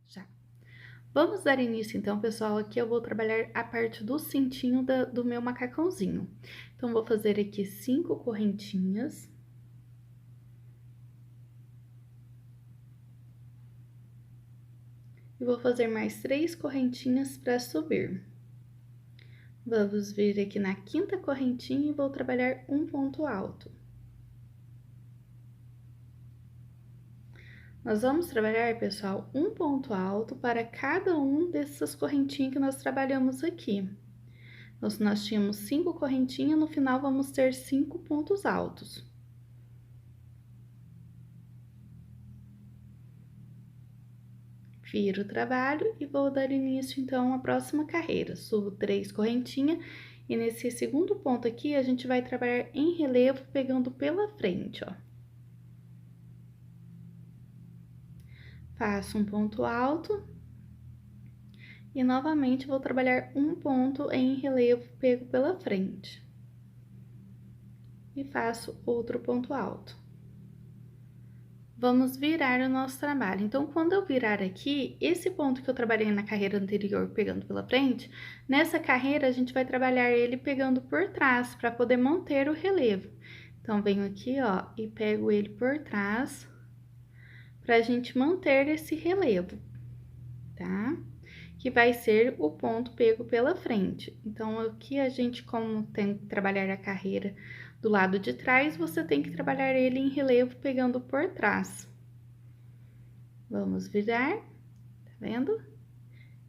Já. Vamos dar início então, pessoal, aqui eu vou trabalhar a parte do cintinho do meu macacãozinho. Então, vou fazer aqui 5 correntinhas. E vou fazer mais 3 correntinhas para subir. Vamos vir aqui na quinta correntinha e vou trabalhar um ponto alto. Nós vamos trabalhar, pessoal, um ponto alto para cada um dessas correntinhas que nós trabalhamos aqui. Então, se nós tínhamos 5 correntinhas, no final vamos ter 5 pontos altos. Viro o trabalho e vou dar início, então, à próxima carreira. Subo 3 correntinhas e nesse segundo ponto aqui, a gente vai trabalhar em relevo, pegando pela frente, ó. Faço um ponto alto e novamente vou trabalhar um ponto em relevo pego pela frente. E faço outro ponto alto. Vamos virar o nosso trabalho. Então, quando eu virar aqui, esse ponto que eu trabalhei na carreira anterior pegando pela frente, nessa carreira a gente vai trabalhar ele pegando por trás, para poder manter o relevo. Então, venho aqui, ó, e pego ele por trás, pra gente manter esse relevo, tá? Que vai ser o ponto pego pela frente. Então, aqui a gente, como tem que trabalhar a carreira do lado de trás, você tem que trabalhar ele em relevo pegando por trás. Vamos virar, tá vendo?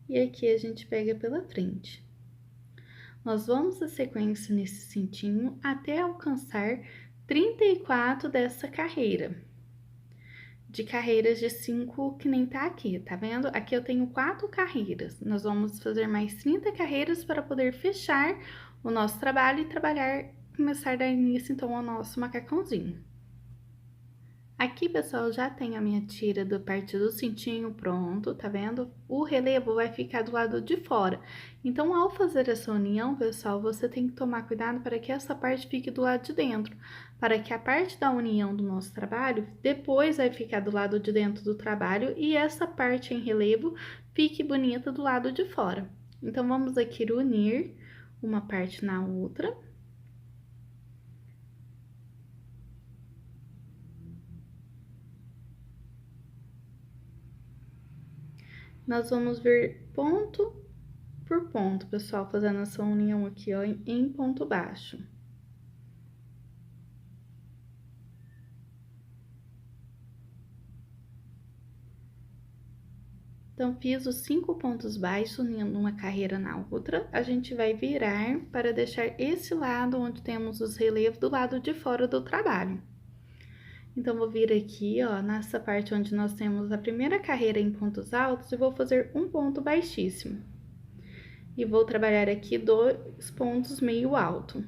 E aqui a gente pega pela frente. Nós vamos a sequência nesse cintinho até alcançar 34 dessa carreira. De carreiras de 5, que nem tá aqui, tá vendo? Aqui eu tenho 4 carreiras. Nós vamos fazer mais 30 carreiras para poder fechar o nosso trabalho e começar a dar início, então, ao nosso macacãozinho. Aqui, pessoal, já tem a minha tira da parte do cintinho pronto, tá vendo? O relevo vai ficar do lado de fora. Então, ao fazer essa união, pessoal, você tem que tomar cuidado para que essa parte fique do lado de dentro. Para que a parte da união do nosso trabalho, depois vai ficar do lado de dentro do trabalho e essa parte em relevo fique bonita do lado de fora. Então, vamos aqui unir uma parte na outra. Nós vamos ver ponto por ponto, pessoal, fazendo essa união aqui, ó, em ponto baixo. Então, fiz os 5 pontos baixos, unindo uma carreira na outra, a gente vai virar para deixar esse lado onde temos os relevos do lado de fora do trabalho. Então, vou vir aqui, ó, nessa parte onde nós temos a primeira carreira em pontos altos, e vou fazer um ponto baixíssimo. E vou trabalhar aqui 2 pontos meio alto.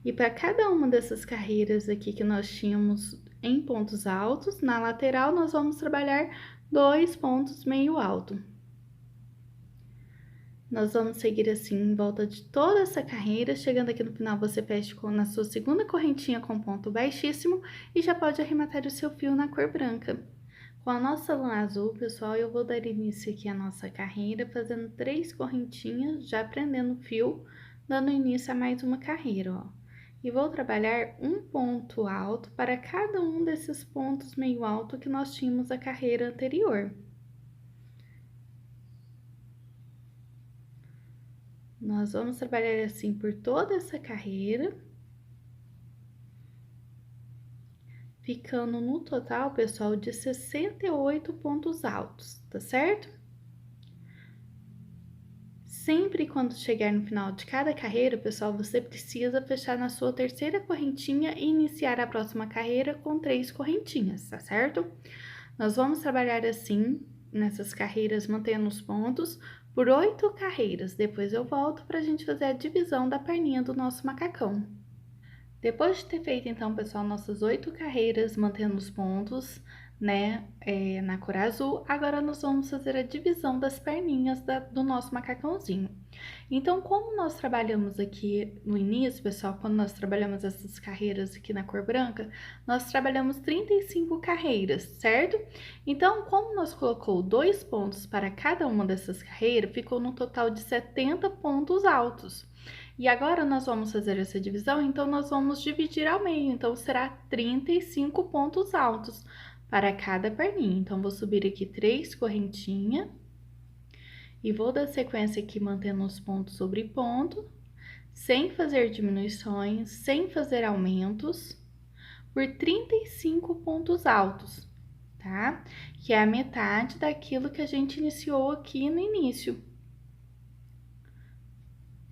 E para cada uma dessas carreiras aqui que nós tínhamos em pontos altos, na lateral nós vamos trabalhar 2 pontos meio alto. Nós vamos seguir assim em volta de toda essa carreira, chegando aqui no final você fecha na sua segunda correntinha com ponto baixíssimo e já pode arrematar o seu fio na cor branca. Com a nossa lã azul, pessoal, eu vou dar início aqui à nossa carreira, fazendo 3 correntinhas, já prendendo o fio, dando início a mais uma carreira, ó. E vou trabalhar um ponto alto para cada um desses pontos meio alto que nós tínhamos a carreira anterior. Nós vamos trabalhar assim por toda essa carreira. Ficando no total, pessoal, de 68 pontos altos, tá certo? Sempre quando chegar no final de cada carreira, pessoal, você precisa fechar na sua terceira correntinha e iniciar a próxima carreira com 3 correntinhas, tá certo? Nós vamos trabalhar assim, nessas carreiras, mantendo os pontos, por 8 carreiras. Depois eu volto pra gente fazer a divisão da perninha do nosso macacão. Depois de ter feito, então, pessoal, nossas 8 carreiras, mantendo os pontos, né, na cor azul. Agora nós vamos fazer a divisão das perninhas do nosso macacãozinho. Então, como nós trabalhamos aqui no início, pessoal, quando nós trabalhamos essas carreiras aqui na cor branca, nós trabalhamos 35 carreiras, certo? Então, como nós colocou 2 pontos para cada uma dessas carreiras, ficou no total de 70 pontos altos. E agora nós vamos fazer essa divisão, então nós vamos dividir ao meio, então será 35 pontos altos para cada perninha. Então, vou subir aqui 3 correntinhas e vou dar sequência aqui mantendo os pontos sobre ponto, sem fazer diminuições, sem fazer aumentos, por 35 pontos altos, tá? Que é a metade daquilo que a gente iniciou aqui no início.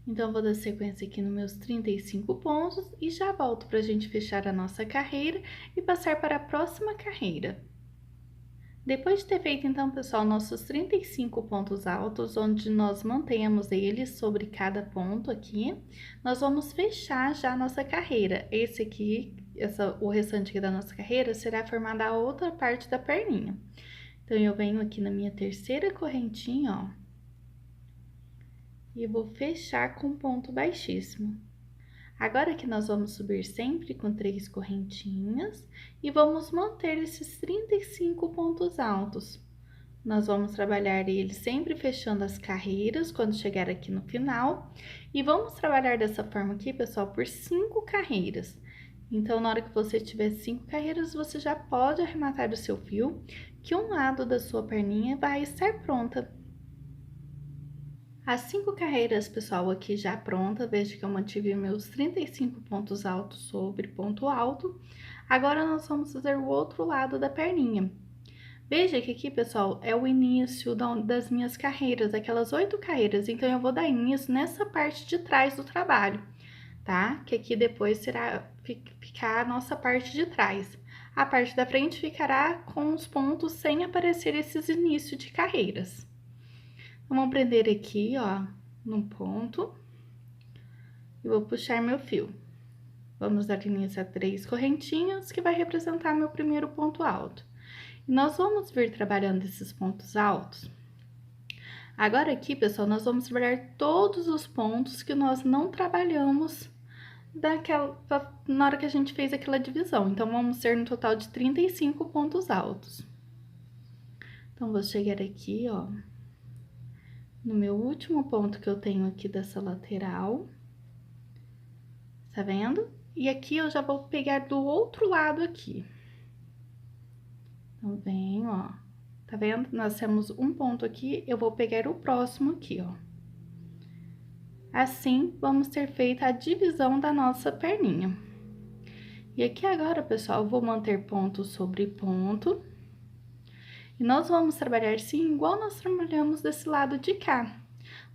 Então, vou dar sequência aqui nos meus 35 pontos e já volto para a gente fechar a nossa carreira e passar para a próxima carreira. Depois de ter feito, então, pessoal, nossos 35 pontos altos, onde nós mantemos eles sobre cada ponto aqui, nós vamos fechar já a nossa carreira. Esse aqui, o restante aqui da nossa carreira, será formada a outra parte da perninha. Então, eu venho aqui na minha terceira correntinha, ó, e vou fechar com ponto baixíssimo. Agora que nós vamos subir sempre com 3 correntinhas e vamos manter esses 35 pontos altos. Nós vamos trabalhar ele sempre fechando as carreiras quando chegar aqui no final. E vamos trabalhar dessa forma aqui, pessoal, por 5 carreiras. Então, na hora que você tiver 5 carreiras, você já pode arrematar o seu fio, que um lado da sua perninha vai estar pronta. As 5 carreiras, pessoal, aqui já pronta, veja que eu mantive meus 35 pontos altos sobre ponto alto. Agora, nós vamos fazer o outro lado da perninha. Veja que aqui, pessoal, é o início das minhas carreiras, aquelas 8 carreiras. Então, eu vou dar início nessa parte de trás do trabalho, tá? Que aqui depois será ficar a nossa parte de trás. A parte da frente ficará com os pontos sem aparecer esses inícios de carreiras. Vamos prender aqui, ó, num ponto, e vou puxar meu fio. Vamos dar início a 3 correntinhas, que vai representar meu primeiro ponto alto. E nós vamos vir trabalhando esses pontos altos. Agora aqui, pessoal, nós vamos trabalhar todos os pontos que nós não trabalhamos na hora que a gente fez aquela divisão. Então, vamos ter no total de 35 pontos altos. Então, vou chegar aqui, ó, no meu último ponto que eu tenho aqui dessa lateral, tá vendo? E aqui eu já vou pegar do outro lado aqui. Então, venho, ó, tá vendo? Nós temos um ponto aqui, eu vou pegar o próximo aqui, ó. Assim, vamos ter feito a divisão da nossa perninha. E aqui agora, pessoal, eu vou manter ponto sobre ponto. E nós vamos trabalhar sim, igual nós trabalhamos desse lado de cá.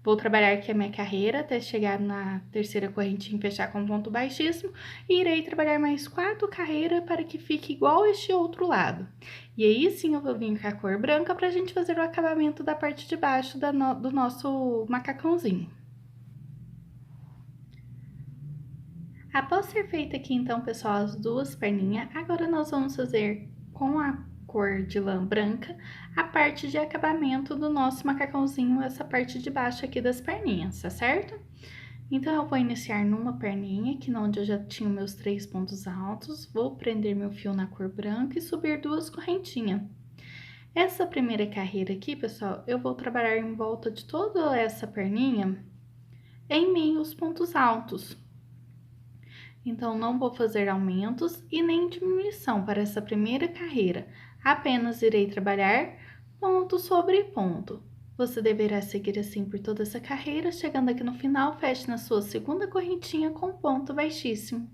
Vou trabalhar aqui a minha carreira até chegar na terceira correntinha e fechar com ponto baixíssimo. E irei trabalhar mais 4 carreiras para que fique igual este outro lado. E aí sim eu vou vir com a cor branca para a gente fazer o acabamento da parte de baixo do nosso macacãozinho. Após ser feita aqui, então, pessoal, as 2 perninhas, agora nós vamos fazer com a cor de lã branca a parte de acabamento do nosso macacãozinho, essa parte de baixo aqui das perninhas, tá certo? Então, eu vou iniciar numa perninha, aqui onde eu já tinha meus 3 pontos altos, vou prender meu fio na cor branca e subir 2 correntinhas. Essa primeira carreira aqui, pessoal, eu vou trabalhar em volta de toda essa perninha em meios pontos altos. Então, não vou fazer aumentos e nem diminuição para essa primeira carreira, apenas irei trabalhar ponto sobre ponto. Você deverá seguir assim por toda essa carreira, chegando aqui no final, feche na sua segunda correntinha com ponto baixíssimo.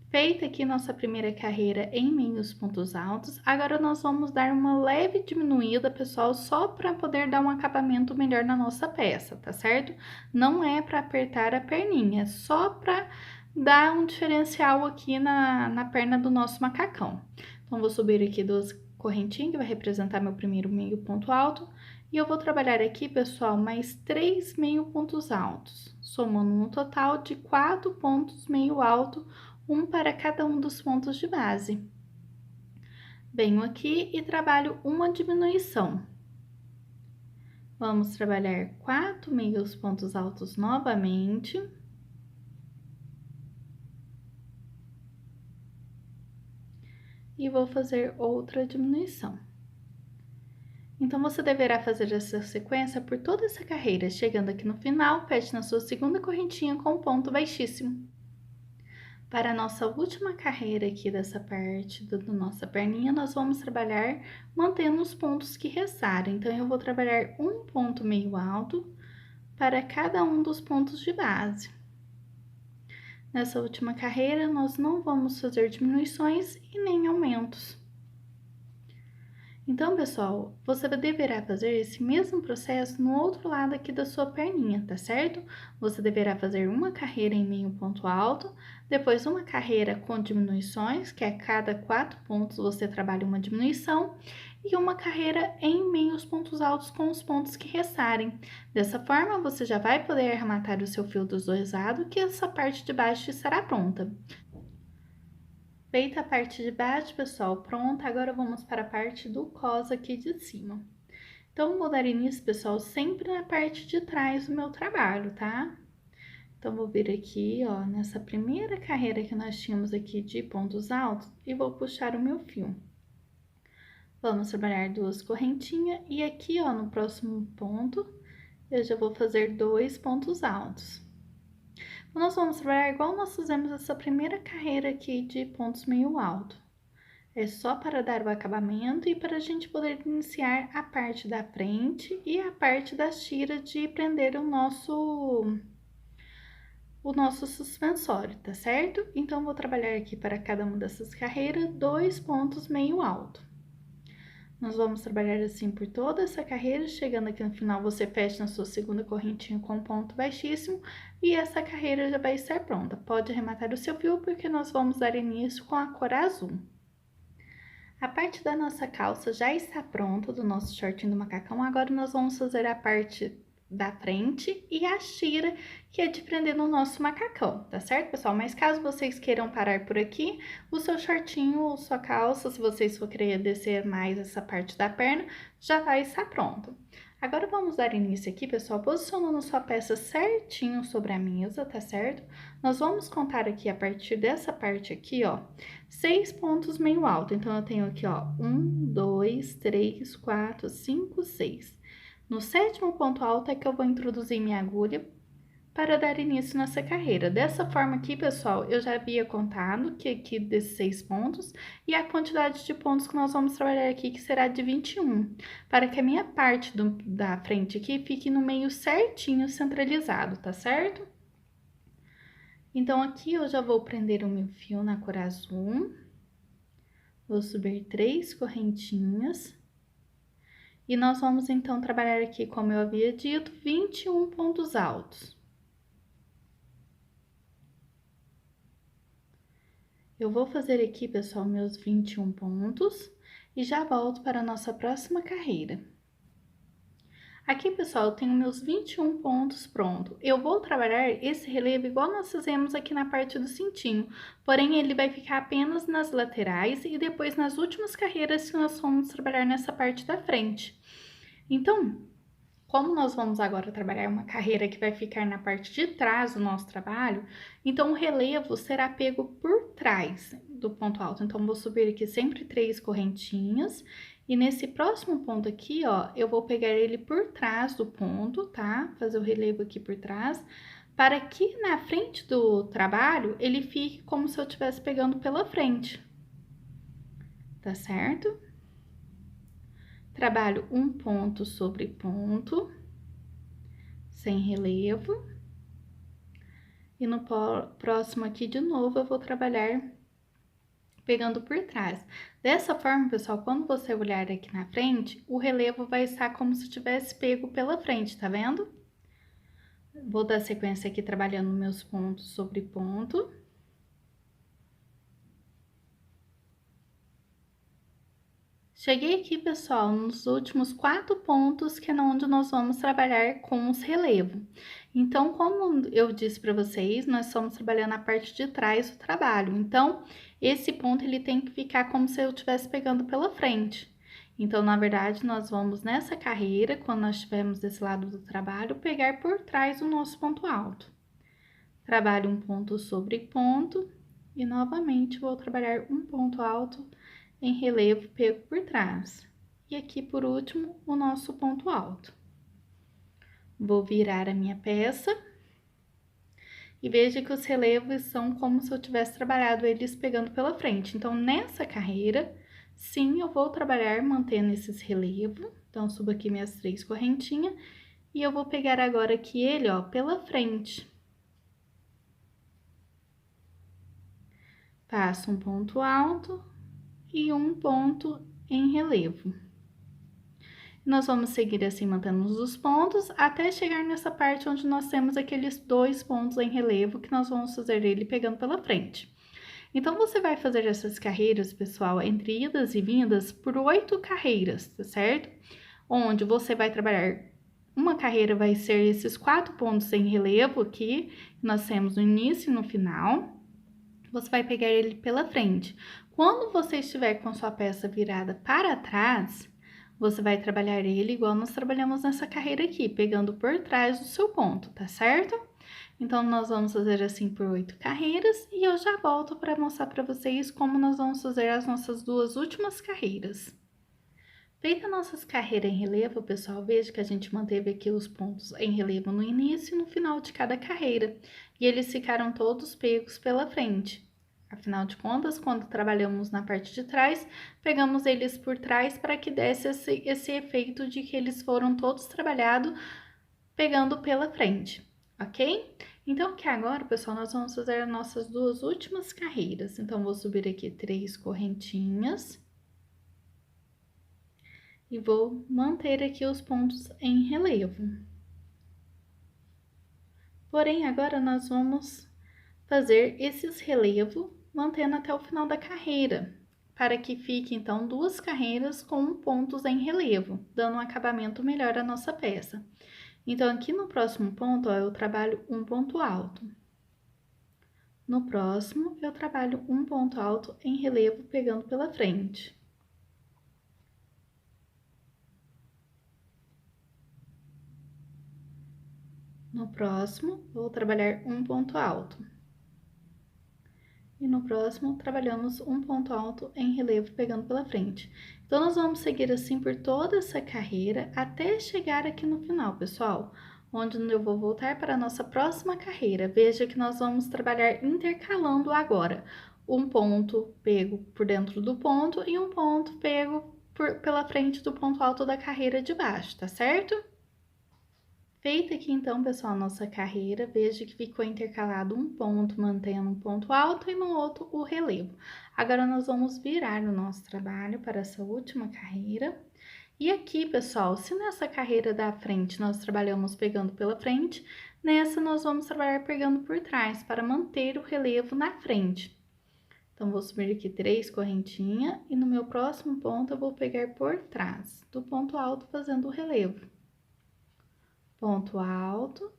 Feita aqui nossa primeira carreira em meios pontos altos, agora nós vamos dar uma leve diminuída, pessoal, só para poder dar um acabamento melhor na nossa peça, tá certo? Não é para apertar a perninha, é só para dar um diferencial aqui na perna do nosso macacão. Então, vou subir aqui 2 correntinhas, que vai representar meu primeiro meio ponto alto, e eu vou trabalhar aqui, pessoal, mais 3 meio pontos altos, somando um total de 4 pontos meio alto, um para cada um dos pontos de base. Venho aqui e trabalho uma diminuição. Vamos trabalhar 4 meios pontos altos novamente. E vou fazer outra diminuição. Então, você deverá fazer essa sequência por toda essa carreira, chegando aqui no final, feche na sua segunda correntinha com um ponto baixíssimo. Para a nossa última carreira aqui dessa parte da nossa perninha, nós vamos trabalhar mantendo os pontos que restarem. Então, eu vou trabalhar um ponto meio alto para cada um dos pontos de base. Nessa última carreira, nós não vamos fazer diminuições e nem aumentos. Então, pessoal, você deverá fazer esse mesmo processo no outro lado aqui da sua perninha, tá certo? Você deverá fazer uma carreira em meio ponto alto, depois uma carreira com diminuições, que a cada 4 pontos você trabalha uma diminuição, e uma carreira em meios pontos altos com os pontos que restarem. Dessa forma, você já vai poder arrematar o seu fio dos dois lados, que essa parte de baixo estará pronta. Feita a parte de baixo, pessoal, pronta, agora vamos para a parte do cos aqui de cima. Então, vou dar início, pessoal, sempre na parte de trás do meu trabalho, tá? Então, vou vir aqui, ó, nessa primeira carreira que nós tínhamos aqui de pontos altos e vou puxar o meu fio. Vamos trabalhar 2 correntinhas e aqui, ó, no próximo ponto, eu já vou fazer 2 pontos altos. Nós vamos trabalhar igual nós fizemos essa primeira carreira aqui de pontos meio alto. É só para dar o acabamento e para a gente poder iniciar a parte da frente e a parte das tiras de prender o nosso suspensório, tá certo? Então, vou trabalhar aqui para cada uma dessas carreiras 2 pontos meio alto. Nós vamos trabalhar assim por toda essa carreira, chegando aqui no final, você fecha na sua segunda correntinha com ponto baixíssimo e essa carreira já vai estar pronta. Pode arrematar o seu fio, porque nós vamos dar início com a cor azul. A parte da nossa calça já está pronta, do nosso shortinho do macacão. Agora, nós vamos fazer a parte da frente e a tira, que é de prender no nosso macacão, tá certo, pessoal? Mas caso vocês queiram parar por aqui, o seu shortinho ou sua calça, se vocês for querer descer mais essa parte da perna, já vai estar pronto. Agora, vamos dar início aqui, pessoal, posicionando sua peça certinho sobre a mesa, tá certo? Nós vamos contar aqui, a partir dessa parte aqui, ó, 6 pontos meio alto. Então, eu tenho aqui, ó, 1, 2, 3, 4, 5, 6. No 7º ponto alto é que eu vou introduzir minha agulha para dar início nessa carreira. Dessa forma aqui, pessoal, eu já havia contado que aqui desses 6 pontos e a quantidade de pontos que nós vamos trabalhar aqui, que será de 21, para que a minha parte da frente aqui fique no meio certinho, centralizado, tá certo? Então, aqui eu já vou prender o meu fio na cor azul, vou subir 3 correntinhas. E nós vamos, então, trabalhar aqui, como eu havia dito, 21 pontos altos. Eu vou fazer aqui, pessoal, meus 21 pontos e já volto para a nossa próxima carreira. Aqui, pessoal, eu tenho meus 21 pontos pronto. Eu vou trabalhar esse relevo igual nós fizemos aqui na parte do cintinho, porém, ele vai ficar apenas nas laterais e depois nas últimas carreiras que nós vamos trabalhar nessa parte da frente. Então, como nós vamos agora trabalhar uma carreira que vai ficar na parte de trás do nosso trabalho, então o relevo será pego por trás do ponto alto. Então, vou subir aqui sempre 3 correntinhas e nesse próximo ponto aqui, ó, eu vou pegar ele por trás do ponto, tá? Fazer o relevo aqui por trás, para que na frente do trabalho ele fique como se eu estivesse pegando pela frente, tá certo? Trabalho um ponto sobre ponto, sem relevo. E no próximo aqui, de novo, eu vou trabalhar pegando por trás. Dessa forma, pessoal, quando você olhar aqui na frente, o relevo vai estar como se tivesse pego pela frente, tá vendo? Vou dar sequência aqui trabalhando meus pontos sobre ponto. Cheguei aqui, pessoal, nos últimos 4 pontos, que é onde nós vamos trabalhar com os relevos. Então, como eu disse para vocês, nós estamos trabalhando a parte de trás do trabalho. Então, esse ponto ele tem que ficar como se eu estivesse pegando pela frente. Então, na verdade, nós vamos nessa carreira, quando nós estivermos desse lado do trabalho, pegar por trás o nosso ponto alto. Trabalho um ponto sobre ponto e novamente vou trabalhar um ponto alto em relevo pego por trás. E aqui, por último, o nosso ponto alto. Vou virar a minha peça e veja que os relevos são como se eu tivesse trabalhado eles pegando pela frente. Então, nessa carreira, sim, eu vou trabalhar mantendo esses relevos. Então, subo aqui minhas 3 correntinhas e eu vou pegar agora aqui ele, ó, pela frente. Passo um ponto alto e um ponto em relevo. Nós vamos seguir assim, mantendo os pontos, até chegar nessa parte onde nós temos aqueles 2 pontos em relevo, que nós vamos fazer ele pegando pela frente. Então, você vai fazer essas carreiras, pessoal, entre idas e vindas, por 8 carreiras, tá certo? Onde você vai trabalhar, uma carreira vai ser esses 4 pontos em relevo aqui, que nós temos no início e no final. Você vai pegar ele pela frente. Quando você estiver com sua peça virada para trás, você vai trabalhar ele igual nós trabalhamos nessa carreira aqui, pegando por trás do seu ponto, tá certo? Então, nós vamos fazer assim por 8 carreiras e eu já volto para mostrar para vocês como nós vamos fazer as nossas 2 últimas carreiras. Feita nossas carreiras em relevo, pessoal, veja que a gente manteve aqui os pontos em relevo no início e no final de cada carreira, e eles ficaram todos pegos pela frente. Afinal de contas, quando trabalhamos na parte de trás, pegamos eles por trás para que desse esse efeito de que eles foram todos trabalhados pegando pela frente, ok? Então, aqui agora, pessoal, nós vamos fazer as nossas 2 últimas carreiras. Então, vou subir aqui 3 correntinhas. E vou manter aqui os pontos em relevo. Porém, agora nós vamos fazer esses relevos mantendo até o final da carreira, para que fique, então, 2 carreiras com pontos em relevo, dando um acabamento melhor à nossa peça. Então, aqui no próximo ponto, ó, eu trabalho um ponto alto. No próximo, eu trabalho um ponto alto em relevo pegando pela frente. No próximo, vou trabalhar um ponto alto. E no próximo, trabalhamos um ponto alto em relevo pegando pela frente. Então, nós vamos seguir assim por toda essa carreira até chegar aqui no final, pessoal, onde eu vou voltar para a nossa próxima carreira. Veja que nós vamos trabalhar intercalando agora um ponto pego por dentro do ponto e um ponto pego pela frente do ponto alto da carreira de baixo, tá certo? Feita aqui então, pessoal, a nossa carreira, veja que ficou intercalado um ponto, mantendo um ponto alto e no outro o relevo. Agora, nós vamos virar o nosso trabalho para essa última carreira. E aqui, pessoal, se nessa carreira da frente nós trabalhamos pegando pela frente, nessa nós vamos trabalhar pegando por trás, para manter o relevo na frente. Então, vou subir aqui 3 correntinhas e no meu próximo ponto eu vou pegar por trás do ponto alto fazendo o relevo. Ponto alto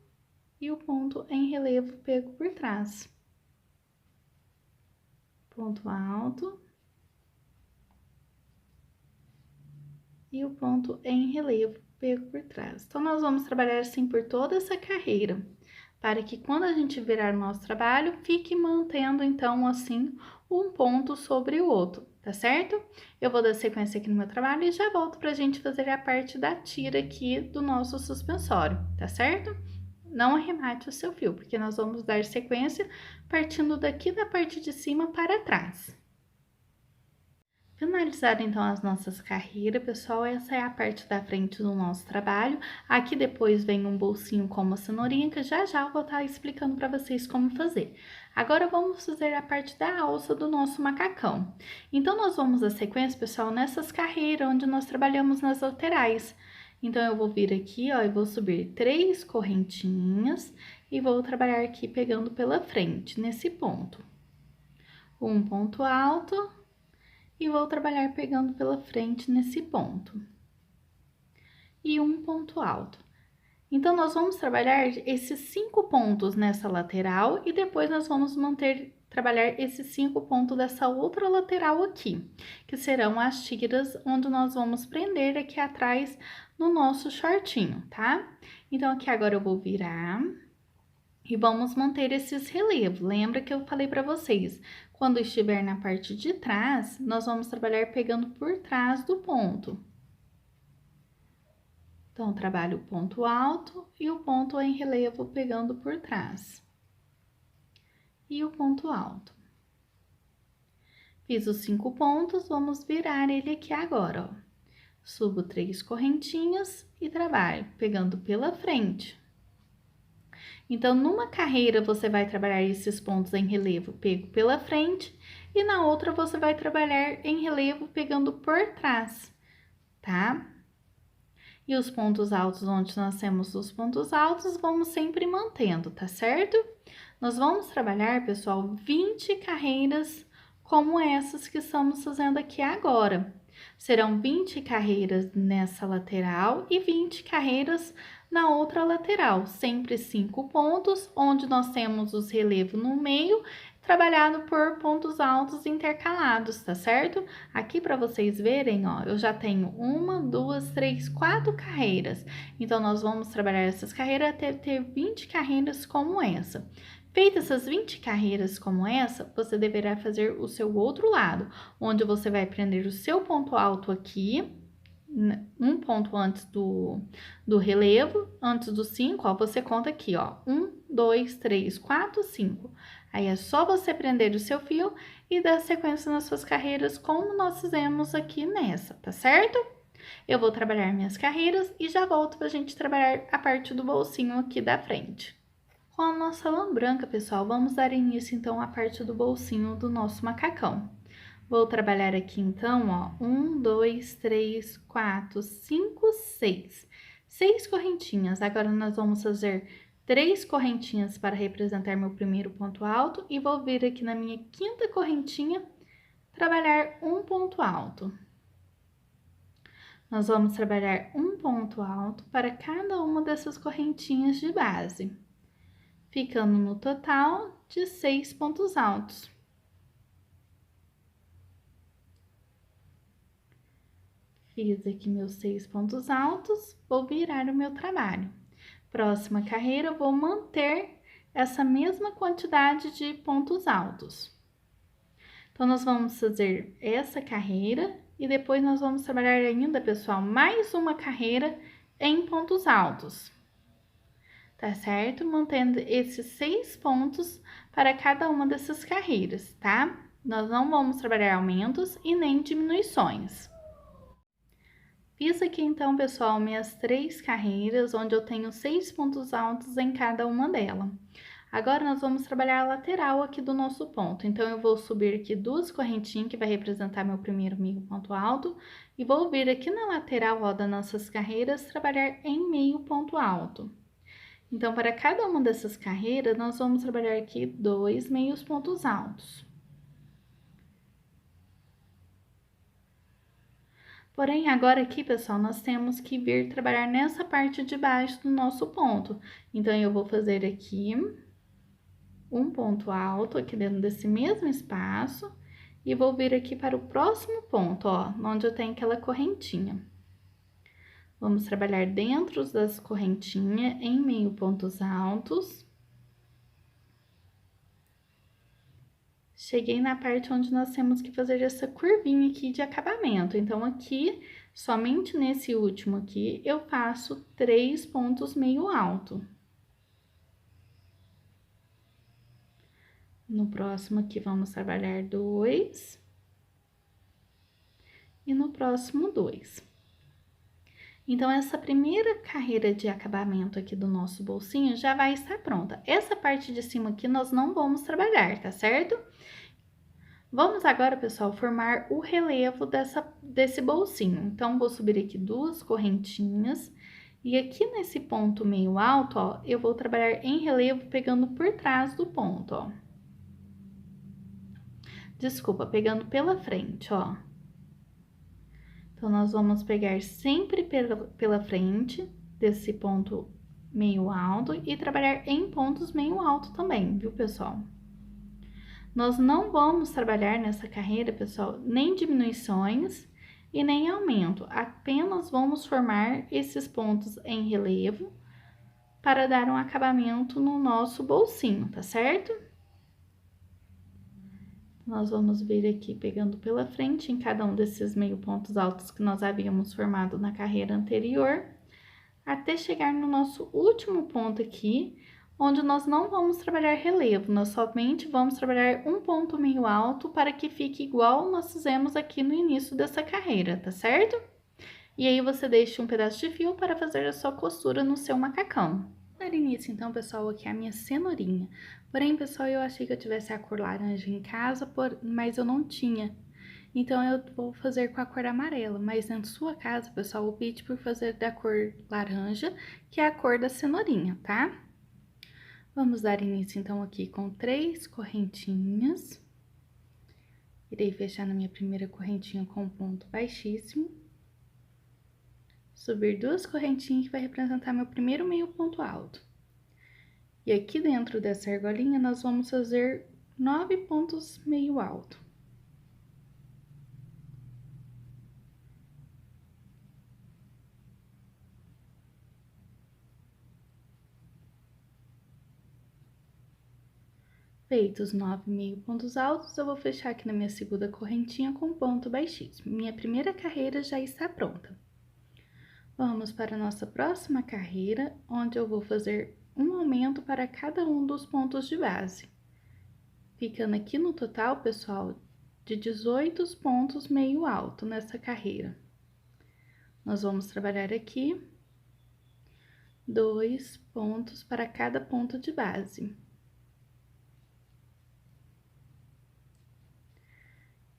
e o ponto em relevo pego por trás. Ponto alto e o ponto em relevo pego por trás. Então, nós vamos trabalhar assim por toda essa carreira, para que quando a gente virar o nosso trabalho, fique mantendo, então, assim, um ponto sobre o outro, tá certo? Eu vou dar sequência aqui no meu trabalho e já volto pra gente fazer a parte da tira aqui do nosso suspensório, tá certo? Não arremate o seu fio, porque nós vamos dar sequência partindo daqui da parte de cima para trás. Finalizar então as nossas carreiras, pessoal, essa é a parte da frente do nosso trabalho. Aqui depois vem um bolsinho com uma cenourinha, que já eu vou estar explicando para vocês como fazer. Agora, vamos fazer a parte da alça do nosso macacão. Então, nós vamos a sequência, pessoal, nessas carreiras onde nós trabalhamos nas laterais. Então, eu vou vir aqui, ó, e vou subir 3 correntinhas e vou trabalhar aqui pegando pela frente, nesse ponto. Um ponto alto e vou trabalhar pegando pela frente nesse ponto. E um ponto alto. Então, nós vamos trabalhar esses 5 pontos nessa lateral e depois nós vamos manter trabalhar esses 5 pontos dessa outra lateral aqui, que serão as tiras onde nós vamos prender aqui atrás no nosso shortinho, tá? Então, aqui agora eu vou virar e vamos manter esses relevos. Lembra que eu falei para vocês, quando estiver na parte de trás, nós vamos trabalhar pegando por trás do ponto. Então, trabalho o ponto alto e o ponto em relevo pegando por trás. E o ponto alto. Fiz os 5 pontos, vamos virar ele aqui agora, ó. Subo 3 correntinhas e trabalho, pegando pela frente. Então, numa carreira, você vai trabalhar esses pontos em relevo pego pela frente, e na outra você vai trabalhar em relevo pegando por trás, tá? E os pontos altos, onde nós temos os pontos altos, vamos sempre mantendo, tá certo? Nós vamos trabalhar, pessoal, 20 carreiras como essas que estamos fazendo aqui agora. Serão 20 carreiras nessa lateral e 20 carreiras na outra lateral, sempre 5 pontos, onde nós temos os relevos no meio, trabalhado por pontos altos intercalados, tá certo? Aqui para vocês verem, ó, eu já tenho 1, 2, 3, 4 carreiras. Então, nós vamos trabalhar essas carreiras até ter 20 carreiras como essa. Feitas essas 20 carreiras como essa, você deverá fazer o seu outro lado, onde você vai prender o seu ponto alto aqui, um ponto antes do relevo, antes do 5, ó, você conta aqui, ó, 1, 2, 3, 4, 5. Aí é só você prender o seu fio e dar sequência nas suas carreiras, como nós fizemos aqui nessa, tá certo? Eu vou trabalhar minhas carreiras e já volto pra gente trabalhar a parte do bolsinho aqui da frente. Com a nossa lã branca, pessoal, vamos dar início, então, à parte do bolsinho do nosso macacão. Vou trabalhar aqui, então, ó, 1, 2, 3, 4, 5, 6. 6 correntinhas. Agora, nós vamos fazer 3 correntinhas para representar meu primeiro ponto alto e vou vir aqui na minha 5ª correntinha, trabalhar um ponto alto. Nós vamos trabalhar um ponto alto para cada uma dessas correntinhas de base, ficando no total de 6 pontos altos. Fiz aqui meus 6 pontos altos, vou virar o meu trabalho. Próxima carreira, eu vou manter essa mesma quantidade de pontos altos. Então, nós vamos fazer essa carreira e depois nós vamos trabalhar ainda, pessoal, mais uma carreira em pontos altos. Tá certo? Mantendo esses 6 pontos para cada uma dessas carreiras, tá? Nós não vamos trabalhar aumentos e nem diminuições. Fiz aqui, então, pessoal, minhas 3 carreiras, onde eu tenho 6 pontos altos em cada uma delas. Agora, nós vamos trabalhar a lateral aqui do nosso ponto. Então, eu vou subir aqui 2 correntinhas, que vai representar meu primeiro meio ponto alto, e vou vir aqui na lateral, ó, das nossas carreiras, trabalhar em meio ponto alto. Então, para cada uma dessas carreiras, nós vamos trabalhar aqui 2 meios pontos altos. Porém, agora aqui, pessoal, nós temos que vir trabalhar nessa parte de baixo do nosso ponto. Então, eu vou fazer aqui um ponto alto aqui dentro desse mesmo espaço e vou vir aqui para o próximo ponto, ó, onde eu tenho aquela correntinha. Vamos trabalhar dentro das correntinhas em meio pontos altos. Cheguei na parte onde nós temos que fazer essa curvinha aqui de acabamento. Então, aqui, somente nesse último aqui, eu faço 3 pontos meio alto. No próximo aqui, vamos trabalhar 2. E no próximo, 2. Então, essa primeira carreira de acabamento aqui do nosso bolsinho já vai estar pronta. Essa parte de cima aqui nós não vamos trabalhar, tá certo? Vamos agora, pessoal, formar o relevo desse bolsinho. Então, vou subir aqui 2 correntinhas e aqui nesse ponto meio alto, ó, eu vou trabalhar em relevo pegando por trás do ponto, ó. Desculpa, pegando pela frente, ó. Então, nós vamos pegar sempre pela frente desse ponto meio alto e trabalhar em pontos meio alto também, viu, pessoal? Nós não vamos trabalhar nessa carreira, pessoal, nem diminuições e nem aumento, apenas vamos formar esses pontos em relevo para dar um acabamento no nosso bolsinho, tá certo? Nós vamos vir aqui pegando pela frente em cada um desses meio pontos altos que nós havíamos formado na carreira anterior, até chegar no nosso último ponto aqui, onde nós não vamos trabalhar relevo, nós somente vamos trabalhar um ponto meio alto para que fique igual nós fizemos aqui no início dessa carreira, tá certo? E aí, você deixa um pedaço de fio para fazer a sua costura no seu macacão. Vou dar início, então, pessoal, aqui a minha cenourinha. Porém, pessoal, eu achei que eu tivesse a cor laranja em casa, mas eu não tinha. Então, eu vou fazer com a cor amarela, mas na sua casa, pessoal, opte por fazer da cor laranja, que é a cor da cenourinha, tá? Vamos dar início, então, aqui com 3 correntinhas. Irei fechar na minha primeira correntinha com um ponto baixíssimo. Subir 2 correntinhas que vai representar meu primeiro meio ponto alto. E aqui dentro dessa argolinha, nós vamos fazer 9 pontos meio alto. Feitos 9 meio pontos altos, eu vou fechar aqui na minha segunda correntinha com ponto baixíssimo. Minha primeira carreira já está pronta. Vamos para a nossa próxima carreira, onde eu vou fazer um aumento para cada um dos pontos de base. Ficando aqui no total, pessoal, de 18 pontos meio alto nessa carreira. Nós vamos trabalhar aqui 2 pontos para cada ponto de base.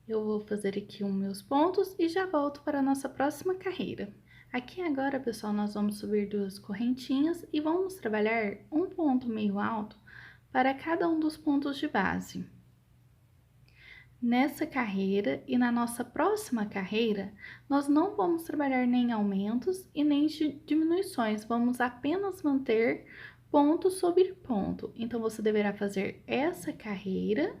Eu vou fazer aqui os meus pontos e já volto para a nossa próxima carreira. Aqui agora, pessoal, nós vamos subir 2 correntinhas e vamos trabalhar um ponto meio alto para cada um dos pontos de base. Nessa carreira e na nossa próxima carreira, nós não vamos trabalhar nem aumentos e nem diminuições, vamos apenas manter ponto sobre ponto. Então, você deverá fazer essa carreira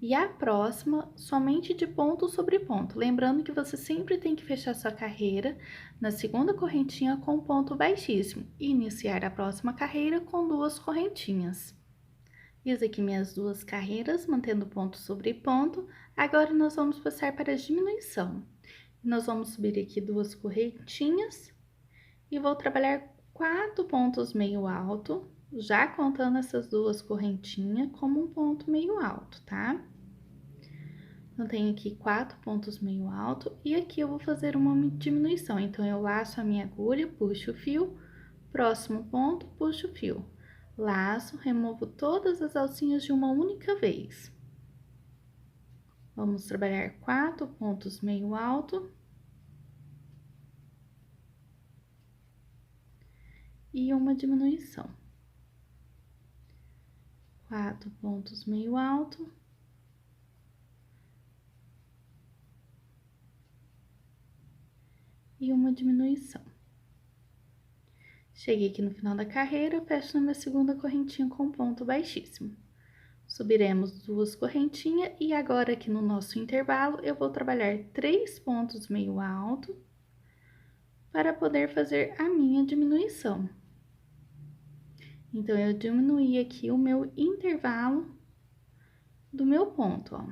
e a próxima somente de ponto sobre ponto. Lembrando que você sempre tem que fechar sua carreira na segunda correntinha com ponto baixíssimo e iniciar a próxima carreira com 2 correntinhas. Fiz aqui minhas 2 carreiras, mantendo ponto sobre ponto. Agora, nós vamos passar para a diminuição. Nós vamos subir aqui 2 correntinhas e vou trabalhar 4 pontos meio alto, já contando essas 2 correntinhas como um ponto meio alto, tá? Então, tenho aqui 4 pontos meio alto e aqui eu vou fazer uma diminuição. Então, eu laço a minha agulha, puxo o fio, próximo ponto, puxo o fio. Laço, removo todas as alcinhas de uma única vez. Vamos trabalhar 4 pontos meio alto. E uma diminuição. 4 pontos meio alto. E uma diminuição. Cheguei aqui no final da carreira, fecho na minha segunda correntinha com ponto baixíssimo. Subiremos 2 correntinhas e agora aqui no nosso intervalo eu vou trabalhar 3 pontos meio alto para poder fazer a minha diminuição. Então, eu diminuí aqui o meu intervalo do meu ponto, ó.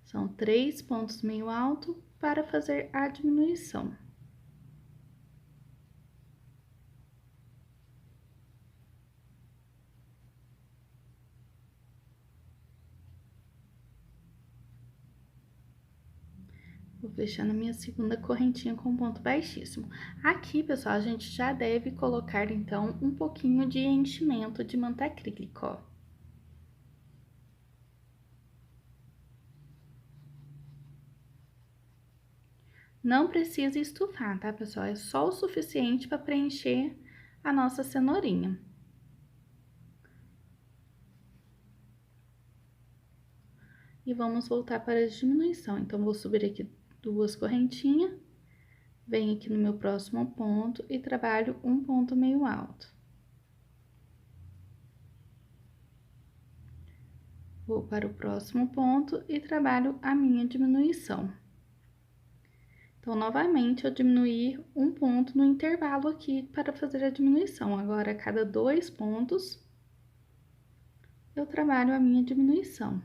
São 3 pontos meio alto para fazer a diminuição. Vou fechar na minha segunda correntinha com ponto baixíssimo. Aqui, pessoal, a gente já deve colocar, então, um pouquinho de enchimento de manta acrílica, ó. Não precisa estufar, tá, pessoal? É só o suficiente para preencher a nossa cenourinha. E vamos voltar para a diminuição. Então, vou subir aqui 2 correntinhas, venho aqui no meu próximo ponto e trabalho um ponto meio alto. Vou para o próximo ponto e trabalho a minha diminuição. Então, novamente, eu diminuí um ponto no intervalo aqui para fazer a diminuição. Agora, a cada 2 pontos, eu trabalho a minha diminuição.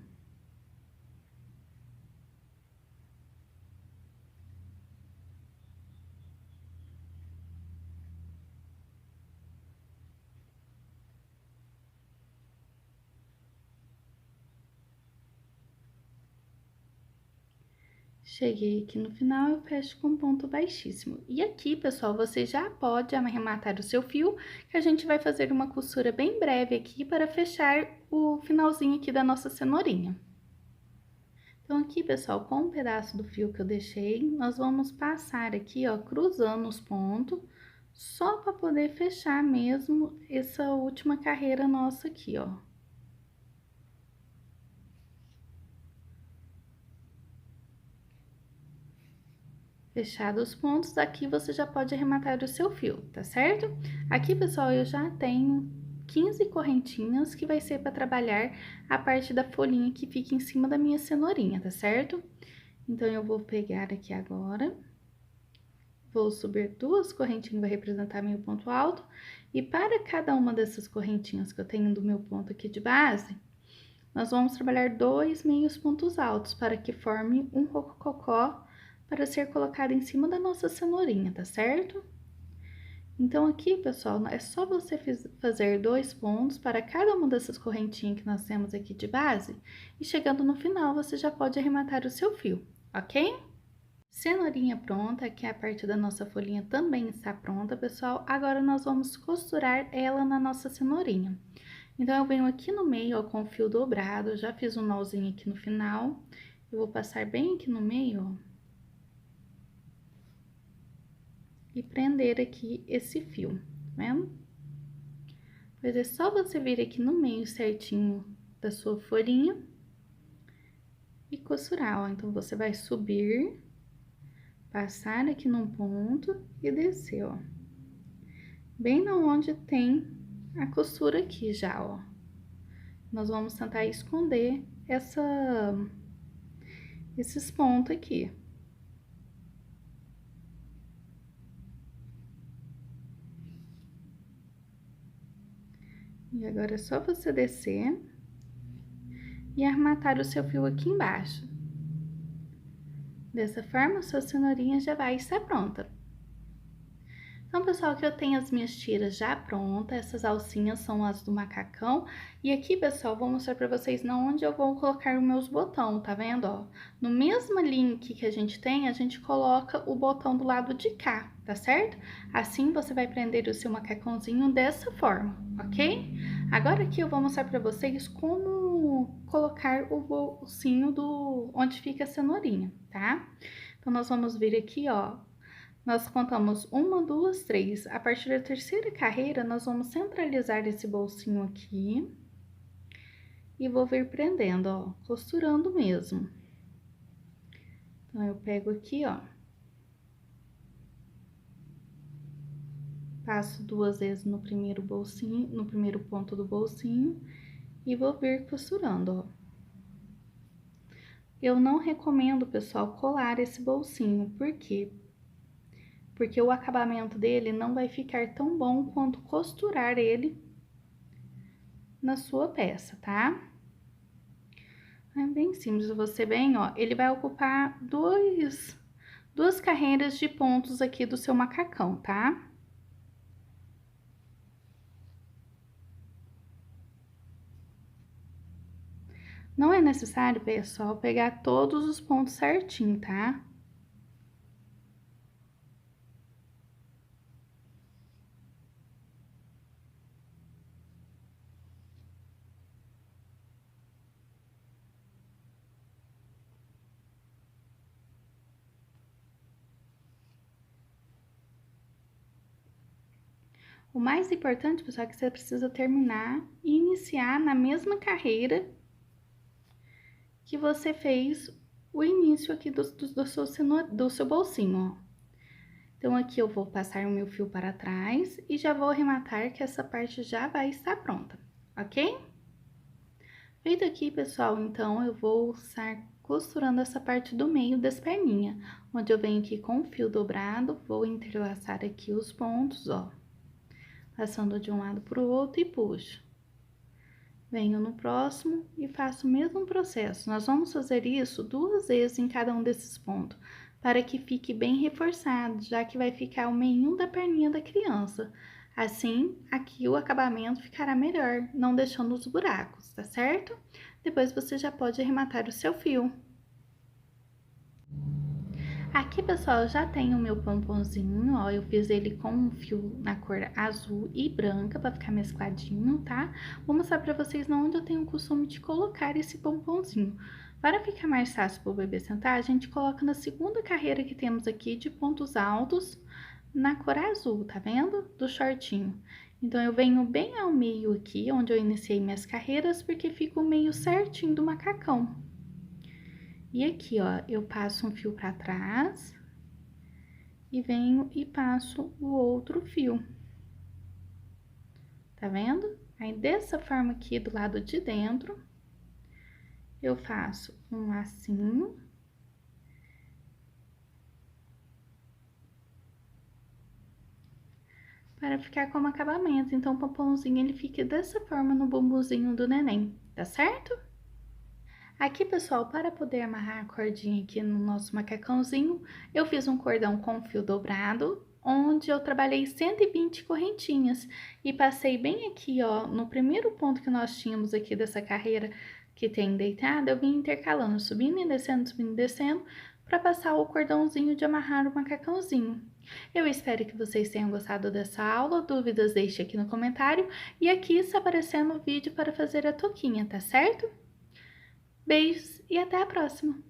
Cheguei aqui no final, eu fecho com ponto baixíssimo. E aqui, pessoal, você já pode arrematar o seu fio, que a gente vai fazer uma costura bem breve aqui para fechar o finalzinho aqui da nossa cenourinha. Então, aqui, pessoal, com um pedaço do fio que eu deixei, nós vamos passar aqui, ó, cruzando os pontos, só para poder fechar mesmo essa última carreira nossa aqui, ó. Fechados os pontos, aqui você já pode arrematar o seu fio, tá certo? Aqui, pessoal, eu já tenho 15 correntinhas que vai ser para trabalhar a parte da folhinha que fica em cima da minha cenourinha, tá certo? Então, eu vou pegar aqui agora, vou subir 2 correntinhas, vai representar meu ponto alto, e para cada uma dessas correntinhas que eu tenho do meu ponto aqui de base, nós vamos trabalhar 2 meios pontos altos para que forme um rococó para ser colocado em cima da nossa cenourinha, tá certo? Então, aqui, pessoal, é só você fazer 2 pontos para cada uma dessas correntinhas que nós temos aqui de base, e chegando no final, você já pode arrematar o seu fio, ok? Cenourinha pronta, aqui a parte da nossa folhinha também está pronta, pessoal. Agora, nós vamos costurar ela na nossa cenourinha. Então, eu venho aqui no meio, ó, com o fio dobrado, já fiz um nozinho aqui no final. Eu vou passar bem aqui no meio, ó. E prender aqui esse fio, tá vendo? Pois é só você vir aqui no meio certinho da sua folhinha e costurar, ó. Então, você vai subir, passar aqui num ponto e descer, ó. Bem na onde tem a costura aqui já, ó. Nós vamos tentar esconder esses pontos aqui. E agora é só você descer e arrematar o seu fio aqui embaixo. Dessa forma, a sua cenourinha já vai estar pronta. Então, pessoal, aqui eu tenho as minhas tiras já prontas, essas alcinhas são as do macacão. E aqui, pessoal, vou mostrar pra vocês na onde eu vou colocar os meus botões, tá vendo, ó? No mesmo link que a gente coloca o botão do lado de cá, tá certo? Assim, você vai prender o seu macacãozinho dessa forma, ok? Agora aqui eu vou mostrar pra vocês como colocar o bolsinho onde fica a cenourinha, tá? Então, nós vamos vir aqui, ó. Nós contamos 1, 2, 3. A partir da terceira carreira, nós vamos centralizar esse bolsinho aqui. E vou vir prendendo, ó, costurando mesmo. Então, eu pego aqui, ó. Passo 2 vezes no primeiro bolsinho, no primeiro ponto do bolsinho. E vou vir costurando, ó. Eu não recomendo, pessoal, colar esse bolsinho. Por quê? Porque o acabamento dele não vai ficar tão bom quanto costurar ele na sua peça, tá? É bem simples, você bem, ó, ele vai ocupar duas carreiras de pontos aqui do seu macacão, tá? Não é necessário, pessoal, pegar todos os pontos certinho, tá? O mais importante, pessoal, é que você precisa terminar e iniciar na mesma carreira que você fez o início aqui do seu bolsinho, ó. Então, aqui eu vou passar o meu fio para trás e já vou arrematar que essa parte já vai estar pronta, ok? Feito aqui, pessoal, então eu vou estar costurando essa parte do meio das perninhas, onde eu venho aqui com o fio dobrado, vou entrelaçar aqui os pontos, ó, passando de um lado para o outro e puxo. Venho no próximo e faço o mesmo processo. Nós vamos fazer isso 2 vezes em cada um desses pontos, para que fique bem reforçado, já que vai ficar o meinho da perninha da criança. Assim, aqui o acabamento ficará melhor, não deixando os buracos, tá certo? Depois você já pode arrematar o seu fio. Aqui, pessoal, eu já tenho o meu pomponzinho, ó, eu fiz ele com um fio na cor azul e branca, pra ficar mescladinho, tá? Vou mostrar pra vocês onde eu tenho o costume de colocar esse pomponzinho. Para ficar mais fácil pro bebê sentar, a gente coloca na segunda carreira que temos aqui de pontos altos, na cor azul, tá vendo? Do shortinho. Então, eu venho bem ao meio aqui, onde eu iniciei minhas carreiras, porque fica o meio certinho do macacão. E aqui, ó, eu passo um fio pra trás e venho e passo o outro fio. Tá vendo? Aí, dessa forma aqui, do lado de dentro, eu faço um lacinho. Para ficar como acabamento. Então, o pomponzinho, ele fica dessa forma no bumbumzinho do neném, tá certo? Aqui, pessoal, para poder amarrar a cordinha aqui no nosso macacãozinho, eu fiz um cordão com fio dobrado, onde eu trabalhei 120 correntinhas e passei bem aqui, ó, no primeiro ponto que nós tínhamos aqui dessa carreira que tem deitada, eu vim intercalando, subindo e descendo, para passar o cordãozinho de amarrar o macacãozinho. Eu espero que vocês tenham gostado dessa aula, dúvidas deixe aqui no comentário, e aqui está aparecendo o vídeo para fazer a touquinha, tá certo? Beijos e até a próxima!